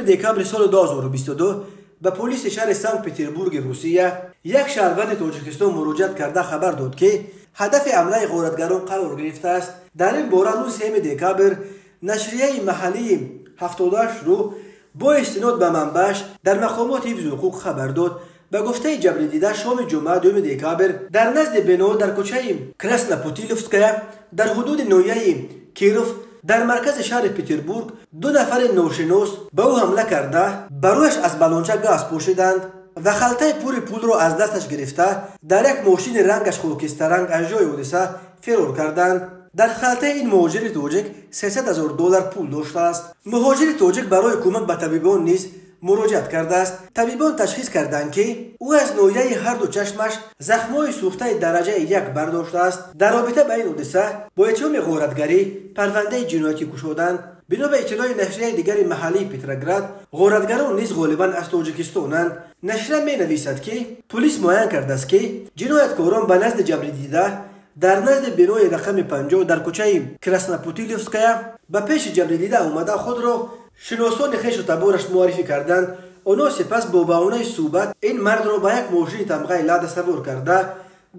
دکابر سال 2022 به پلیس شهر سنت پترزبورگ روسیه یک شهروند تاجیکستان مراجعه کرده خبر داد که هدف حمله غارتگران قرار گرفته است. در این باره روز 3 دکابر نشریه محلی 78 رو با استناد به منبعش در مقامات حفظ حقوق خبر داد. به گفته جبر دیده شام جمعه 2 دکابر در نزد بنا در کوچه کراسناپوتیلوفسکایا در حدود ناحیه کیروف در مرکز شهر پترزبورگ 2 نفر ناشناس به او حمله کرده برویش از بلونچه گاز پوشیدند و خلطه پول را از دستش گرفته در یک ماشین رنگش خاکستر رنگ از جای حادثه فرار کردند. در خلطه این مهاجر تاجیک $300,000 پول داشته است. مهاجر تاجیک برای کمک به طبیبان نیز مراجعه کرده است. طبیبان تشخیص کردند که او از ناحیه هر دو چشمش زخم‌های سوخته درجه 1 برداشته است. در رابطه با این حادثه با اتهام غارتگری پرونده جنایتی گشودند. بنا به اطلاع نشریه دیگر محلی پتروگراد غارتگران نیز غالبا از تاجیکستانند. نشریه می‌نویسد که پلیس معاین کرده است که جنایتکاران به نزد جبر دیده در نزد بنای رقم 50 در کوچه کراسناپوتیلوفسکایا به پیش جبر دیده آمده خود را شناسان خویش و تبارش معرفی کردند. آنها سپس با بهانه صحبت این مرد را به یک ماشین تمغه لاده سوار کرده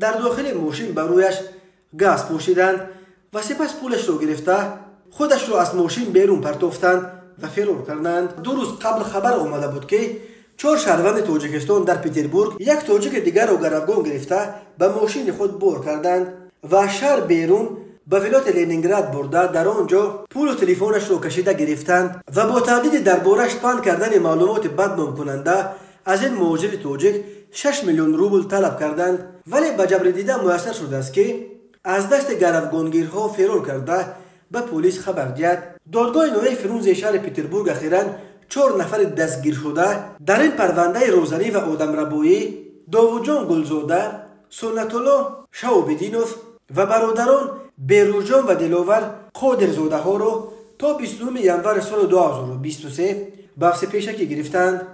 در داخل ماشین بر رویش گاز پوشیدند و سپس پولش را گرفته خودش را از ماشین بیرون پرتافتند و فرار کردند. 2 روز قبل خبر آمده بود که 4 شهروند تاجیکستان در پترزبورگ یک تاجیک دیگر را گروگان گرفته به ماشین خود بار کردند و شهر بیرون به ولایت لنینگراد برده در آنجا پول و تلفنش را کشیده گرفتند و با تهدید دربارش پند کردن معلومات بدنام کننده از این مهاجر تاجیک 6 میلیون روبل طلب کردند. ولی به جبر دیده میسر شده است که از دست گروگانگیرها فرار کرده به پلیس خبر داد. دادگاه نوعی فرونز شهر پترزبورگ اخیراً 4 نفر دستگیر شده در این پرونده روزنی و آدم ربایی داوود جان گلزاده، سنت الله شهاب‌الدینوف و برادران بیروژان و دلاور قادرزاده ها را تا 29 ژانویه سال 2023 به حبس پیشکی گرفتند.